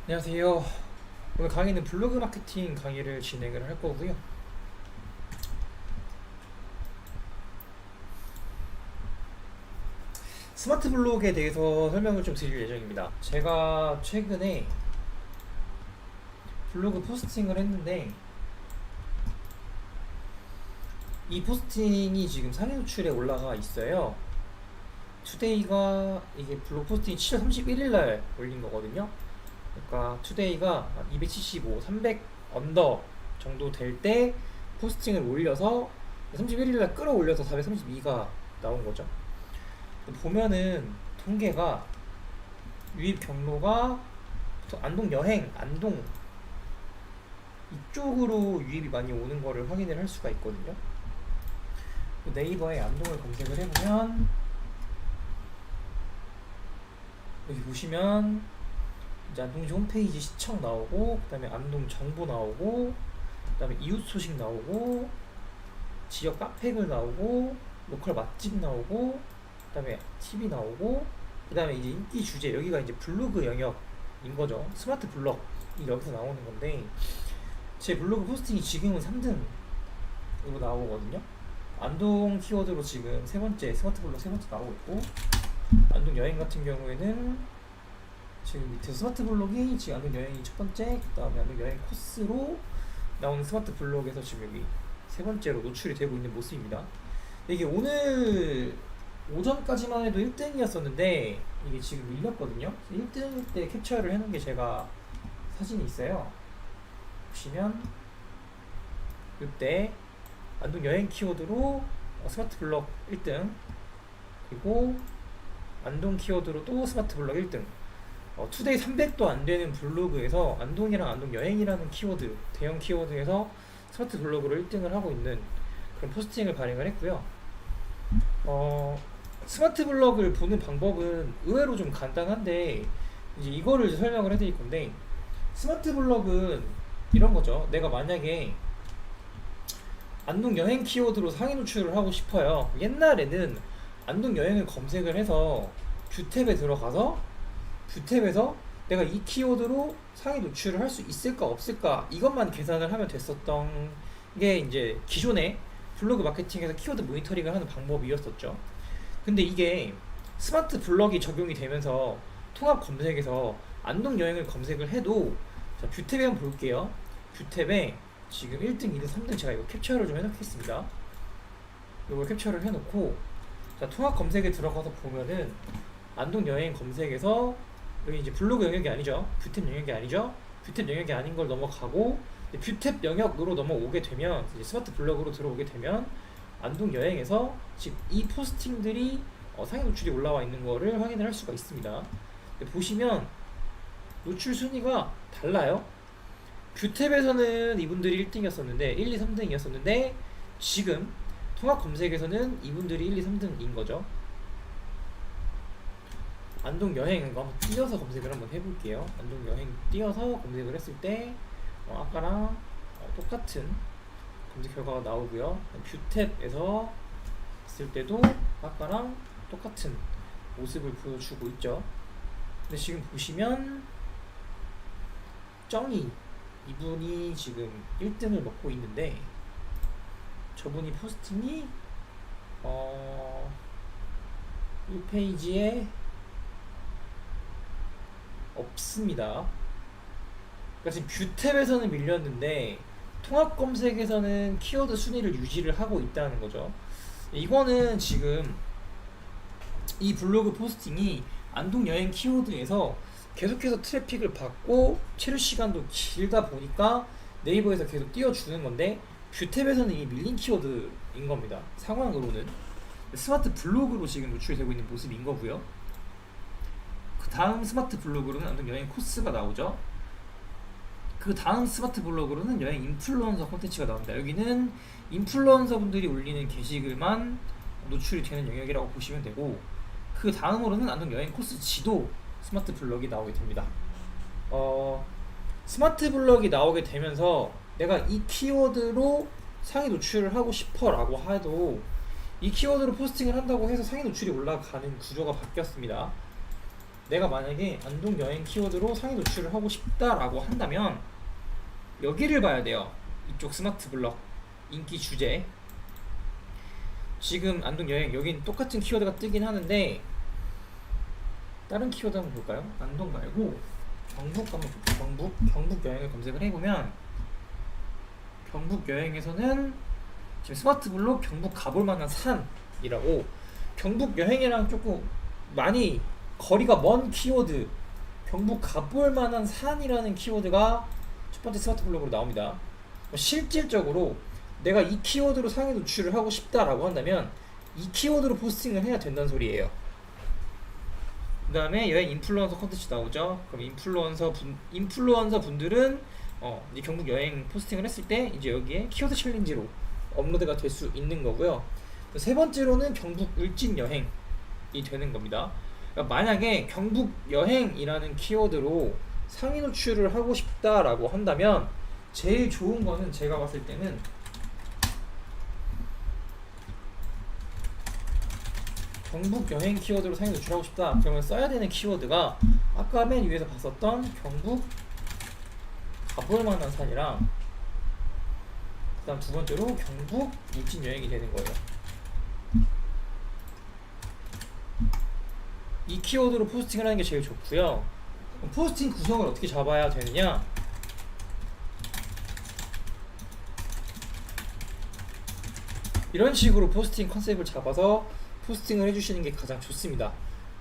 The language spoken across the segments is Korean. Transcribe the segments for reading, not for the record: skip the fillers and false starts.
안녕하세요. 오늘 강의는 블로그 마케팅 강의를 진행을 할 거고요. 스마트 블로그에 대해서 설명을 좀 드릴 예정입니다. 제가 최근에 블로그 포스팅을 했는데 이 포스팅이 지금 상위 노출에 올라가 있어요. 투데이가 이게 블로그 포스팅이 7월 31일 날 올린 거거든요. 그러니까 투데이가 275, 300 언더 정도 될 때 포스팅을 올려서 31일 날 끌어올려서 432가 나온 거죠. 보면은 통계가 유입 경로가 안동 여행, 안동 이쪽으로 유입이 많이 오는 거를 확인을 할 수가 있거든요. 네이버에 안동을 검색을 해보면 여기 보시면 이제 안동시 홈페이지 시청 나오고, 그 다음에 안동 정보 나오고, 그 다음에 이웃 소식 나오고, 지역 카페글 나오고, 로컬 맛집 나오고, 그 다음에 TV 나오고, 그 다음에 이제 인기 주제, 여기가 이제 블로그 영역인 거죠. 스마트 블럭이 여기서 나오는 건데, 제 블로그 포스팅이 지금은 3등으로 나오거든요. 안동 키워드로 지금 세 번째, 스마트 블럭 세 번째 나오고 있고, 안동 여행 같은 경우에는 지금 밑에 스마트 블록이 지금 안동 여행이 첫 번째, 그 다음에 안동 여행 코스로 나오는 스마트 블록에서 지금 여기 세 번째로 노출이 되고 있는 모습입니다. 이게 오늘 오전까지만 해도 1등이었었는데 이게 지금 밀렸거든요. 1등 때 캡처를 해놓은 게 제가 사진이 있어요. 보시면 이때 안동 여행 키워드로 스마트 블록 1등, 그리고 안동 키워드로 또 스마트 블록 1등, 투데이 300도 안 되는 블로그에서 안동이랑 안동 여행이라는 키워드, 대형 키워드에서 스마트 블로그로 1등을 하고 있는 그런 포스팅을 발행을 했고요. 스마트 블로그를 보는 방법은 의외로 좀 간단한데, 이제 이거를 이제 설명을 해드릴 건데, 스마트 블로그는 이런 거죠. 내가 만약에 안동 여행 키워드로 상위 노출을 하고 싶어요. 옛날에는 안동 여행을 검색을 해서 뷰탭에 들어가서 뷰탭에서 내가 이 키워드로 상위 노출을 할 수 있을까 없을까 이것만 계산을 하면 됐었던 게 이제 기존의 블로그 마케팅에서 키워드 모니터링을 하는 방법이었었죠. 근데 이게 스마트 블럭이 적용이 되면서 통합 검색에서 안동 여행을 검색을 해도, 자, 뷰탭에 한번 볼게요. 뷰탭에 지금 1등, 2등, 3등 제가 이거 캡처를 좀 해놓겠습니다. 이걸 캡처를 해놓고, 자, 통합 검색에 들어가서 보면은 안동 여행 검색에서 여기 이제 블로그 영역이 아니죠. 뷰탭 영역이 아니죠. 뷰탭 영역이 아닌 걸 넘어가고 뷰탭 영역으로 넘어오게 되면, 이제 스마트 블로그로 들어오게 되면 안동 여행에서 지금 이 포스팅들이 상위 노출이 올라와 있는 거를 확인을 할 수가 있습니다. 보시면 노출 순위가 달라요. 뷰탭에서는 이분들이 1등이었었는데 1, 2, 3등이었었는데 지금 통합 검색에서는 이분들이 1, 2, 3등인 거죠. 안동 여행 이거 한번 띄어서 검색을 한번 해볼게요. 안동 여행 띄어서 검색을 했을 때 아까랑 똑같은 검색 결과가 나오고요. 뷰탭에서 했을 때도 아까랑 똑같은 모습을 보여주고 있죠. 근데 지금 보시면 정이 이분이 지금 1등을 먹고 있는데 저분이 포스팅이 1페이지에 없습니다. 그러니까 지금 뷰탭에서는 밀렸는데 통합 검색에서는 키워드 순위를 유지를 하고 있다는 거죠. 이거는 지금 이 블로그 포스팅이 안동 여행 키워드에서 계속해서 트래픽을 받고 체류 시간도 길다 보니까 네이버에서 계속 띄워주는 건데, 뷰탭에서는 이미 밀린 키워드인 겁니다. 상황으로는 스마트 블로그로 지금 노출되고 있는 모습인 거고요. 그 다음 스마트 블로그로는 안동 여행 코스가 나오죠. 그 다음 스마트 블로그로는 여행 인플루언서 콘텐츠가 나옵니다. 여기는 인플루언서 분들이 올리는 게시글만 노출이 되는 영역이라고 보시면 되고, 그 다음으로는 안동 여행 코스 지도 스마트 블럭이 나오게 됩니다. 스마트 블럭이 나오게 되면서 내가 이 키워드로 상위 노출을 하고 싶어 라고 해도 이 키워드로 포스팅을 한다고 해서 상위 노출이 올라가는 구조가 바뀌었습니다. 내가 만약에 안동 여행 키워드로 상위 노출을 하고 싶다라고 한다면 여기를 봐야 돼요. 이쪽 스마트 블럭 인기 주제. 지금 안동 여행 여긴 똑같은 키워드가 뜨긴 하는데 다른 키워드 한번 볼까요? 안동 말고 경북 한번 볼게요. 경북 여행을 검색을 해보면 경북 여행에서는 지금 스마트 블록 경북 가볼 만한 산이라고 경북 여행이랑 조금 많이 거리가 먼 키워드 경북 가볼 만한 산이라는 키워드가 첫 번째 스마트 블록으로 나옵니다. 실질적으로 내가 이 키워드로 상위 노출을 하고 싶다라고 한다면 이 키워드로 포스팅을 해야 된다는 소리예요. 그 다음에 여행 인플루언서 컨텐츠 나오죠. 그럼 인플루언서 분들은 이제 경북 여행 포스팅을 했을 때 이제 여기에 키워드 챌린지로 업로드가 될 수 있는 거고요. 세 번째로는 경북 울진 여행이 되는 겁니다. 그러니까 만약에 경북 여행이라는 키워드로 상위 노출을 하고 싶다라고 한다면 제일 좋은 거는 제가 봤을 때는 경북 여행 키워드로 상위 노출하고 싶다. 그러면 써야 되는 키워드가 아까 맨 위에서 봤었던 경북 가볼 만한 산이랑 그 다음 두 번째로 경북 울진 여행이 되는 거예요. 이 키워드로 포스팅을 하는 게 제일 좋고요. 포스팅 구성을 어떻게 잡아야 되느냐? 이런 식으로 포스팅 컨셉을 잡아서 포스팅을 해주시는 게 가장 좋습니다.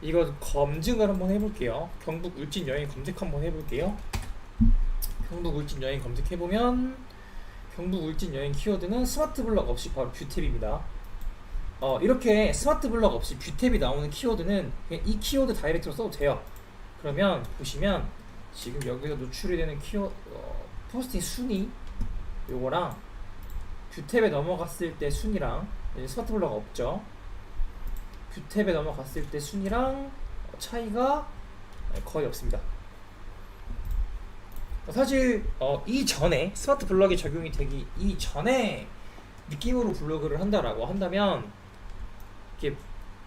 이거 검증을 한번 해볼게요. 경북 울진 여행 검색 한번 해볼게요. 경북 울진 여행 검색해보면 경북 울진 여행 키워드는 스마트 블럭 없이 바로 뷰탭입니다. 이렇게 스마트 블럭 없이 뷰탭이 나오는 키워드는 그냥 이 키워드 다이렉트로 써도 돼요. 그러면 보시면 지금 여기서 노출이 되는 포스팅 순위 요거랑 뷰탭에 넘어갔을 때 순위랑 스마트 블럭 없죠. 뷰탭에 넘어갔을 때 순위랑 차이가 거의 없습니다. 사실 이전에 스마트 블럭이 적용이 되기 이전에 느낌으로 블로그를 한다라고 한다면 이렇게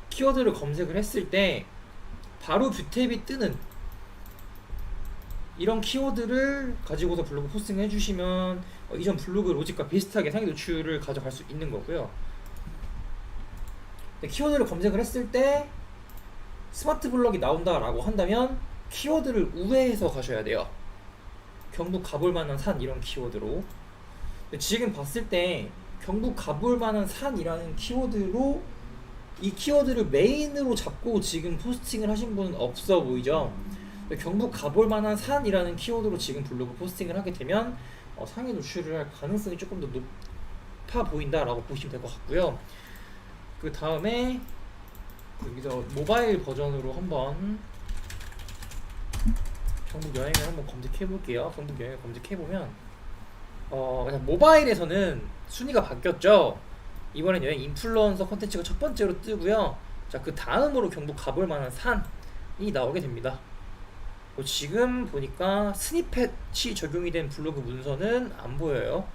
키워드를 검색을 했을 때 바로 뷰탭이 뜨는 이런 키워드를 가지고서 블로그 포스팅을 해주시면 이전 블로그 로직과 비슷하게 상위 노출을 가져갈 수 있는 거고요. 키워드를 검색을 했을 때 스마트 블럭이 나온다라고 한다면 키워드를 우회해서 가셔야 돼요. 경북 가볼 만한 산 이런 키워드로. 지금 봤을 때 경북 가볼 만한 산이라는 키워드로 이 키워드를 메인으로 잡고 지금 포스팅을 하신 분은 없어 보이죠? 경북 가볼 만한 산이라는 키워드로 지금 블로그 포스팅을 하게 되면 상위 노출을 할 가능성이 조금 더 높아 보인다라고 보시면 될 것 같고요. 그 다음에 여기서 모바일 버전으로 한번 경북 여행을 한번 검색해 볼게요. 경북 여행을 검색해 보면 그냥 모바일에서는 순위가 바뀌었죠. 이번엔 여행 인플루언서 콘텐츠가 첫 번째로 뜨고요. 자, 그 다음으로 경북 가볼 만한 산이 나오게 됩니다. 지금 보니까 스니펫이 적용이 된 블로그 문서는 안 보여요.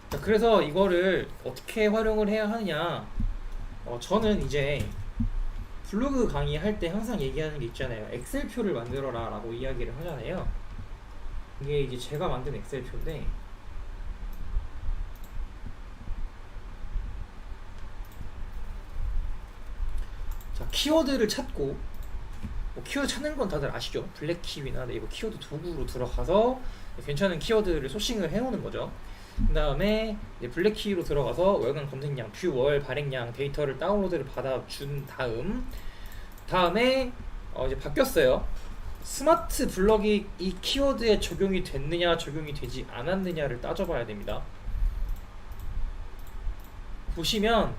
자, 그래서 이거를 어떻게 활용을 해야 하느냐, 저는 이제 블로그 강의할 때 항상 얘기하는 게 있잖아요. 엑셀표를 만들어라 라고 이야기를 하잖아요. 이게 이제 제가 만든 엑셀표인데 자, 키워드를 찾고 키워드 찾는 건 다들 아시죠? 블랙키위나 네이버 키워드 도구로 들어가서 괜찮은 키워드를 소싱을 해오는 거죠. 그 다음에 블랙키로 들어가서 월간 검색량, 뷰, 월, 발행량 데이터를 다운로드를 받아준 다음에 이제 바뀌었어요. 스마트 블럭이 이 키워드에 적용이 됐느냐 적용이 되지 않았느냐를 따져봐야 됩니다. 보시면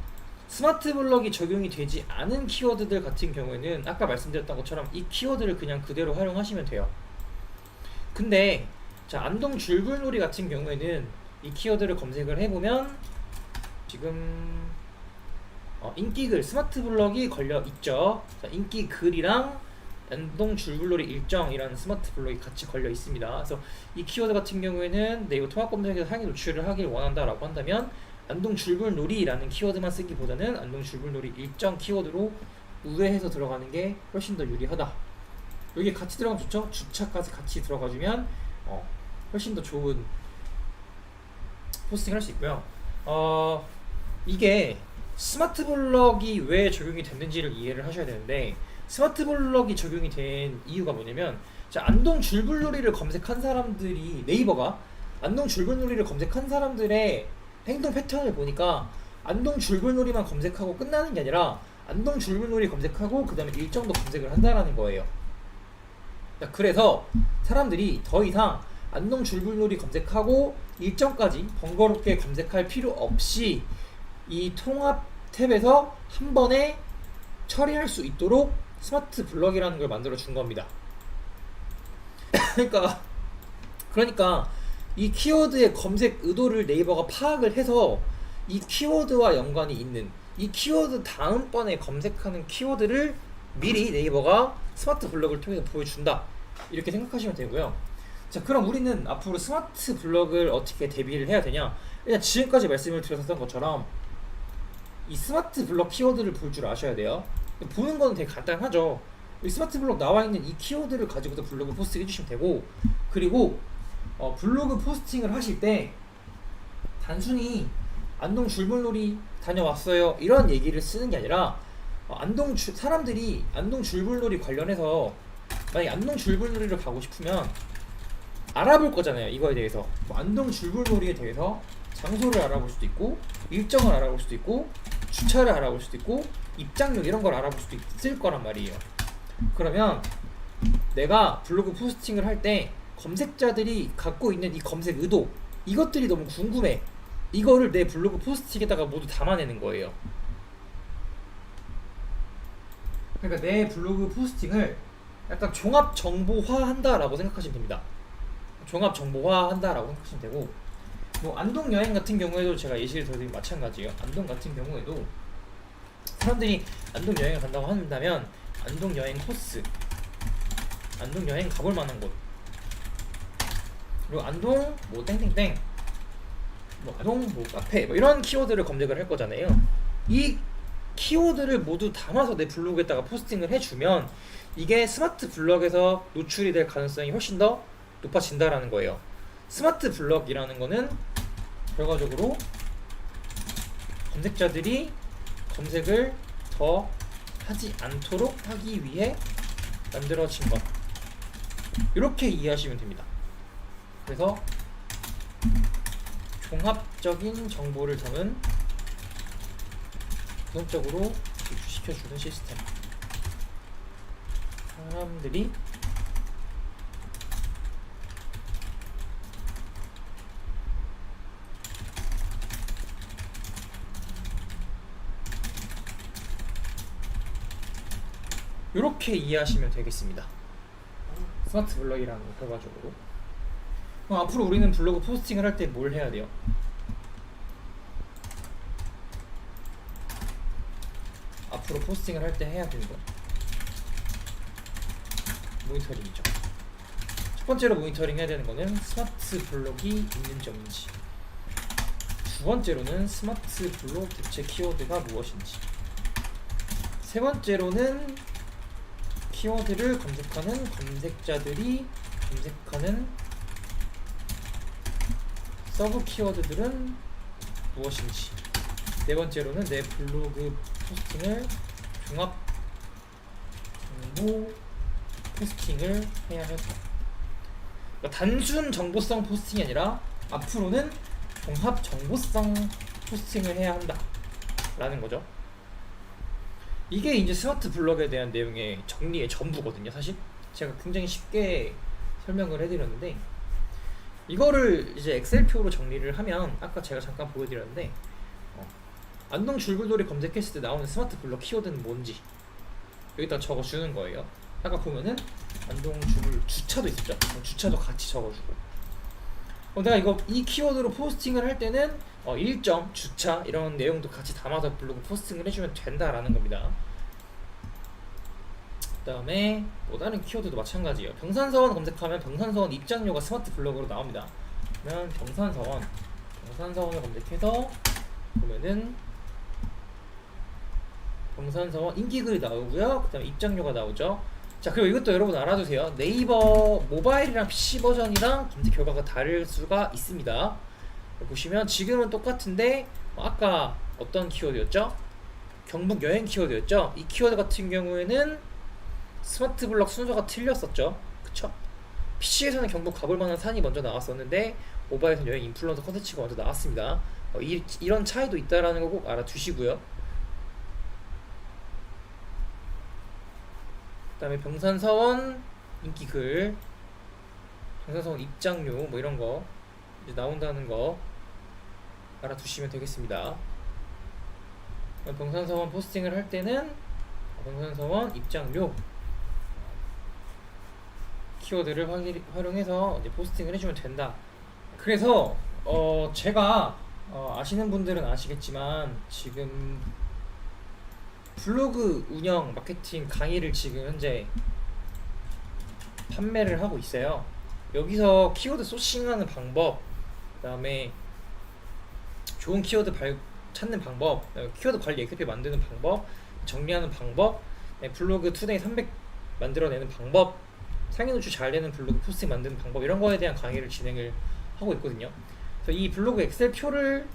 스마트 블럭이 적용이 되지 않은 키워드들 같은 경우에는 아까 말씀드렸던 것처럼 이 키워드를 그냥 그대로 활용하시면 돼요. 근데 자, 안동 줄글놀이 같은 경우에는 이 키워드를 검색을 해보면 지금 인기글 스마트 블럭이 걸려 있죠. 자, 인기글이랑 안동 줄글놀이 일정이라는 스마트 블럭이 같이 걸려 있습니다. 그래서 이 키워드 같은 경우에는 네이버 통합 검색에서 상위 노출을 하길 원한다라고 한다면 안동 줄글놀이라는 키워드만 쓰기보다는 안동 줄글놀이 일정 키워드로 우회해서 들어가는 게 훨씬 더 유리하다. 여기 같이 들어가면 좋죠? 주차까지 같이 들어가주면 훨씬 더 좋은 포스팅을 할 수 있고요. 이게 스마트 블럭이 왜 적용이 됐는지를 이해를 하셔야 되는데, 스마트 블럭이 적용이 된 이유가 뭐냐면, 자, 안동 줄불놀이를 검색한 사람들이, 네이버가 안동 줄불놀이를 검색한 사람들의 행동 패턴을 보니까 안동 줄불놀이만 검색하고 끝나는 게 아니라 안동 줄불놀이 검색하고 그 다음에 일정도 검색을 한다라는 거예요. 자, 그래서 사람들이 더 이상 안동 줄불놀이 검색하고 일정까지 번거롭게 검색할 필요 없이 이 통합 탭에서 한 번에 처리할 수 있도록 스마트 블럭이라는 걸 만들어 준 겁니다. 그러니까 이 키워드의 검색 의도를 네이버가 파악을 해서 이 키워드와 연관이 있는, 이 키워드 다음번에 검색하는 키워드를 미리 네이버가 스마트 블럭을 통해서 보여준다, 이렇게 생각하시면 되고요. 자, 그럼 우리는 앞으로 스마트 블럭을 어떻게 대비를 해야 되냐? 일단 지금까지 말씀을 드렸던 것처럼 이 스마트 블럭 키워드를 볼 줄 아셔야 돼요. 보는 건 되게 간단하죠. 이 스마트 블럭 나와 있는 이 키워드를 가지고도 블로그 포스팅 해주시면 되고, 그리고 블로그 포스팅을 하실 때 단순히 안동 줄불놀이 다녀왔어요 이런 얘기를 쓰는 게 아니라, 사람들이 안동 줄불놀이 관련해서 만약에 안동 줄불놀이를 가고 싶으면 알아볼 거잖아요. 이거에 대해서 뭐 안동 줄불놀이에 대해서 장소를 알아볼 수도 있고, 일정을 알아볼 수도 있고, 주차를 알아볼 수도 있고, 입장료 이런 걸 알아볼 수도 있을 거란 말이에요. 그러면 내가 블로그 포스팅을 할 때 검색자들이 갖고 있는 이 검색 의도, 이것들이 너무 궁금해. 이거를 내 블로그 포스팅에다가 모두 담아내는 거예요. 그러니까 내 블로그 포스팅을 약간 종합 정보화 한다라고 생각하시면 됩니다. 종합 정보화 한다라고 생각하시면 되고, 뭐 안동 여행 같은 경우에도 제가 예시를 들어드린 마찬가지예요. 안동 같은 경우에도 사람들이 안동 여행을 간다고 한다면 안동 여행 코스, 안동 여행 가볼 만한 곳, 그리고 안동 뭐 땡땡땡, 뭐 안동 뭐 카페, 뭐 이런 키워드를 검색을 할 거잖아요. 이 키워드를 모두 담아서 내 블로그에다가 포스팅을 해주면 이게 스마트 블럭에서 노출이 될 가능성이 훨씬 더 높아진다라는 거예요. 스마트 블럭이라는 거는 결과적으로 검색자들이 검색을 더 하지 않도록 하기 위해 만들어진 것, 이렇게 이해하시면 됩니다. 그래서 종합적인 정보를 담은 우선적으로 제출시켜주는 시스템, 사람들이 이렇게 이해하시면 되겠습니다. 스마트 블럭이라는 거 결과적으로. 앞으로 우리는 블로그 포스팅을 할 때 뭘 해야 돼요? 앞으로 포스팅을 할 때 해야 되는 건 모니터링이죠. 첫 번째로 모니터링 해야 되는 거는 스마트 블럭이 있는 점인지, 두 번째로는 스마트 블록 대체 키워드가 무엇인지, 세 번째로는 키워드를 검색하는 검색자들이 검색하는 서브 키워드들은 무엇인지, 네 번째로는 내 블로그 포스팅을 종합 정보 포스팅을 해야 한다. 그러니까 단순 정보성 포스팅이 아니라 앞으로는 종합 정보성 포스팅을 해야 한다 라는 거죠. 이게 이제 스마트 블럭에 대한 내용의 정리의 전부거든요. 사실 제가 굉장히 쉽게 설명을 해드렸는데, 이거를 이제 엑셀표로 정리를 하면 아까 제가 잠깐 보여드렸는데, 안동 줄불놀이 검색했을 때 나오는 스마트 블럭 키워드는 뭔지 여기다 적어주는 거예요. 아까 보면은 안동 줄불 주차도 있었죠. 주차도 같이 적어주고, 내가 이 키워드로 포스팅을 할 때는 일정, 주차 이런 내용도 같이 담아서 블로그 포스팅을 해주면 된다라는 겁니다. 그 다음에 뭐 다른 키워드도 마찬가지예요. 병산서원 검색하면 병산서원 입장료가 스마트 블럭으로 나옵니다. 그러면 병산서원을 검색해서 보면은 병산서원 인기글이 나오고요. 그 다음에 입장료가 나오죠. 자, 그리고 이것도 여러분 알아두세요. 네이버 모바일이랑 PC 버전이랑 검색 결과가 다를 수가 있습니다. 보시면 지금은 똑같은데 아까 어떤 키워드였죠? 경북 여행 키워드였죠? 이 키워드 같은 경우에는 스마트 블럭 순서가 틀렸었죠. 그쵸? PC에서는 경북 가볼 만한 산이 먼저 나왔었는데 모바일에서는 여행 인플루언서 컨텐츠가 먼저 나왔습니다. 이런 차이도 있다라는 거 꼭 알아두시고요. 그 다음에 병산서원 인기글, 병산서원 입장료 뭐 이런 거 이제 나온다는 거 알아두시면 되겠습니다. 병산서원 포스팅을 할 때는 병산서원 입장료 키워드를 활용해서 이제 포스팅을 해주면 된다. 그래서 제가 아시는 분들은 아시겠지만 지금 블로그 운영 마케팅 강의를 지금 현재 판매를 하고 있어요. 여기서 키워드 소싱하는 방법, 그 다음에 좋은 키워드 찾는 방법, 키워드 관리 엑셀 만드는 방법, 정리하는 방법, 블로그 투데이 300 만들어내는 방법, 상위 노출 잘 되는 블로그 포스팅 만드는 방법, 이런 거에 대한 강의를 진행을 하고 있거든요. 그래서 이 블로그 엑셀 표를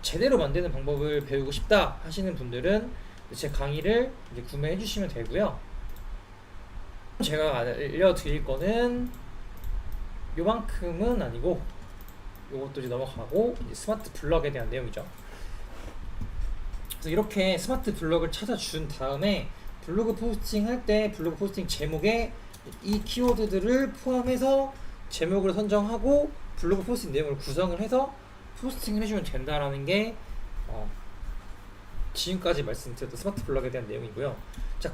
제대로 만드는 방법을 배우고 싶다 하시는 분들은 제 강의를 이제 구매해 주시면 되고요. 제가 알려드릴 거는 요만큼은 아니고 요것도 이제 넘어가고 이제 스마트 블럭에 대한 내용이죠. 그래서 이렇게 스마트 블럭을 찾아준 다음에 블로그 포스팅 할 때 블로그 포스팅 제목에 이 키워드들을 포함해서 제목을 선정하고 블로그 포스팅 내용을 구성을 해서 포스팅을 해주면 된다라는 게 지금까지 말씀드렸던 스마트 블럭에 대한 내용이고요. 자,